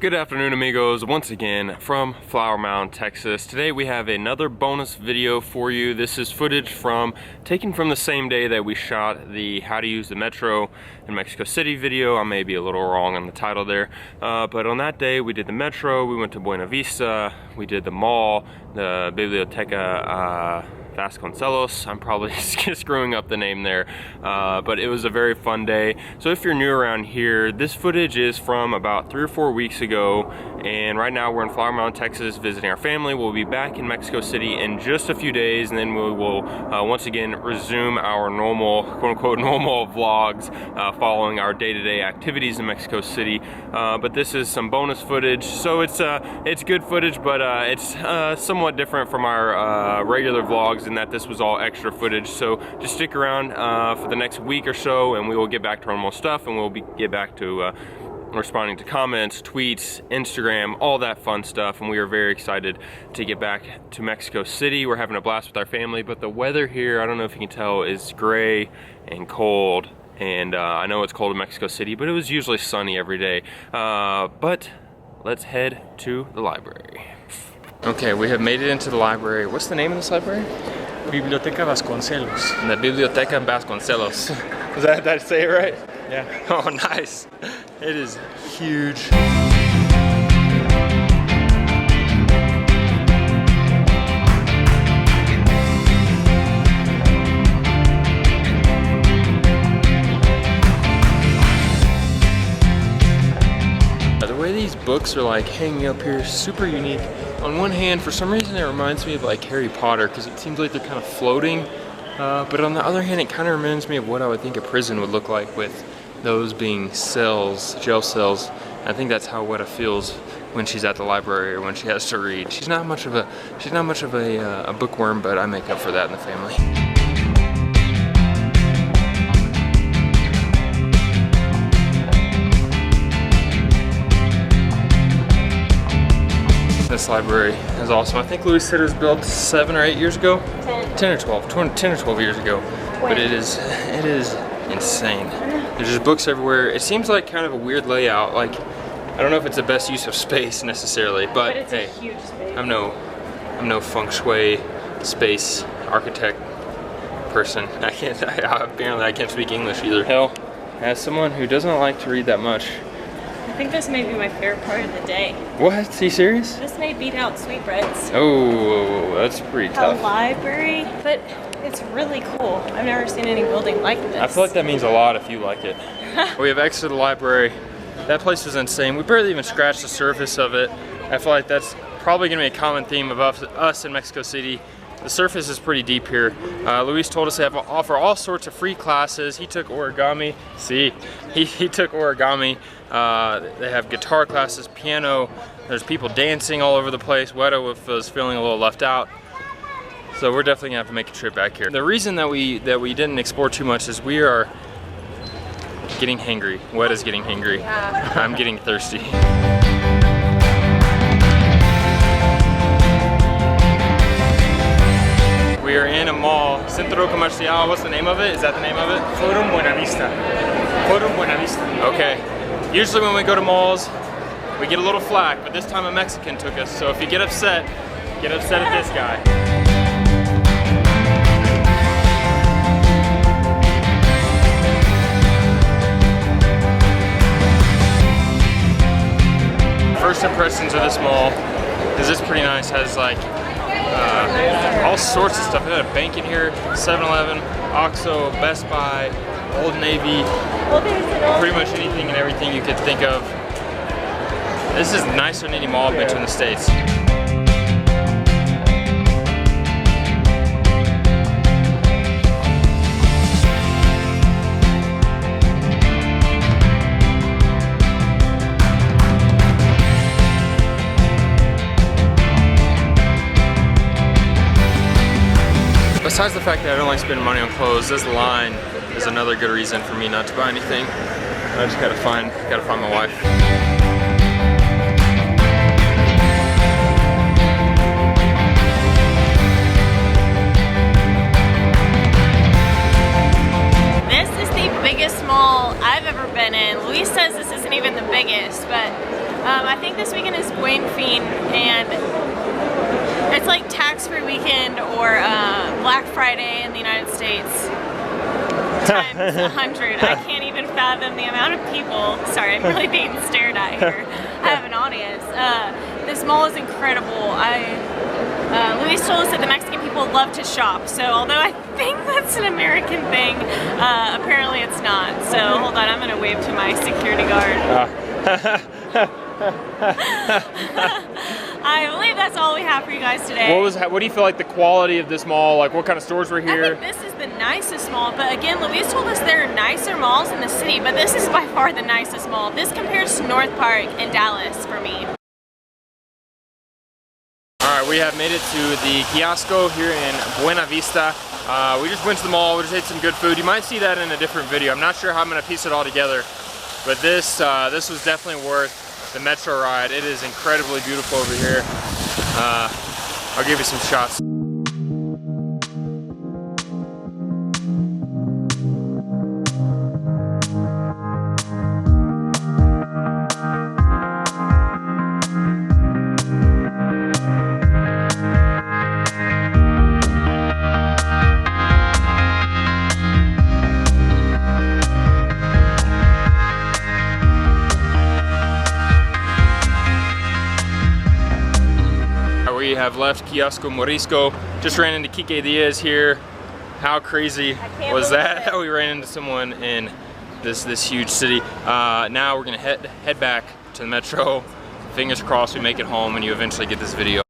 Good afternoon, amigos. Once again from Flower Mound, Texas. Today we have another bonus video for you. This is footage taken from the same day that we shot the how to use the metro in Mexico City video. I may be a little wrong on the title there, but on that day we did the metro, we went to Buena Vista, we did the mall, the Biblioteca, Vasconcelos. I'm probably screwing up the name there, but it was a very fun day. So if you're new around here, this footage is from about 3 or 4 weeks ago, and right now we're in Flower Mound, Texas, visiting our family. We'll be back in Mexico City in just a few days, and then we will once again resume our normal, quote-unquote, normal vlogs following our day-to-day activities in Mexico City. But this is some bonus footage, so it's good footage, but it's somewhat different from our regular vlogs in that this was all extra footage. So just stick around for the next week or so, and we will get back to normal stuff, and we'll get back to responding to comments, tweets, Instagram, all that fun stuff. And we are very excited to get back to Mexico City. We're having a blast with our family, but the weather here, I don't know if you can tell, is gray and cold. And I know it's cold in Mexico City, but it was usually sunny every day. But let's head to the library. Okay, we have made it into the library. What's the name of this library? Biblioteca Vasconcelos. The Biblioteca Vasconcelos. Did I say it right? Yeah. Oh, nice. It is huge. The way these books are like hanging up here is super unique. On one hand, for some reason it reminds me of like Harry Potter, because it seems like they're kind of floating. But on the other hand, it kind of reminds me of what I would think a prison would look like, with those being cells, jail cells. I think that's how Weta feels when she's at the library or when she has to read. She's not much of a bookworm, but I make up for that in the family. This library is awesome. I think Louis said it was built 7 or 8 years ago? 10 or 12 years ago. But it is insane. There's just books everywhere. It seems like kind of a weird layout. Like, I don't know if it's the best use of space necessarily, but it's hey, a huge space. I'm no feng shui space architect person. Apparently I can't speak English either. Hell, as someone who doesn't like to read that much, I think this may be my favorite part of the day. what? Are you serious? This may beat out sweetbreads. Oh, that's pretty tough. A library, but it's really cool. I've never seen any building like this. I feel like that means a lot if you like it. We have exited the library. That place was insane. We barely even scratched the surface of it. I feel like that's probably gonna be a common theme of us in Mexico City. The surface is pretty deep here. Luis told us they offer all sorts of free classes. He took origami. See, he took origami. They have guitar classes, piano. There's people dancing all over the place. Weta was feeling a little left out. So we're definitely gonna have to make a trip back here. The reason that we didn't explore too much is we are getting hangry. Weta's getting hangry. Yeah. I'm getting thirsty. We are in a mall, Centro Comercial. What's the name of it? Is that the name of it? Forum Buena Vista. Forum Buena Vista. Okay. Usually when we go to malls, we get a little flack, but this time a Mexican took us. So if you get upset at this guy. First impressions of this mall is this pretty nice. Has like all sorts of stuff. We got a bank in here, 7-Eleven, OXXO, Best Buy, Old Navy, pretty much anything and everything you could think of. This is nicer than any mall I've been to in the States. Besides the fact that I don't like spending money on clothes, this line is another good reason for me not to buy anything. I just gotta find my wife. This is the biggest mall I've ever been in. Luis says this isn't even the biggest, but I think think this weekend is Buen Fin, and it's like tax-free weekend or Black Friday in the United States times 100. I can't even fathom the amount of people. Sorry, I'm really being stared at here. I have an audience. This mall is incredible. Luis told us that the Mexican people love to shop, so although I think that's an American thing, apparently it's not. So hold on, I'm gonna wave to my security guard. I believe that's all we have for you guys today. What do you feel like the quality of this mall, like what kind of stores were here? I think this is the nicest mall, but again, Luis told us there are nicer malls in the city, but this is by far the nicest mall. This compares to North Park and Dallas for me. Alright, we have made it to the Kiosco here in Buena Vista. We just went to the mall, we just ate some good food. You might see that in a different video. I'm not sure how I'm going to piece it all together, but this was definitely worth the metro ride. It is incredibly beautiful over here. I'll give you some shots. We have left Kiosco Morisco. Just ran into Kike Diaz here. How crazy was that? We ran into someone in this huge city. Now we're gonna head back to the metro. Fingers crossed we make it home and you eventually get this video.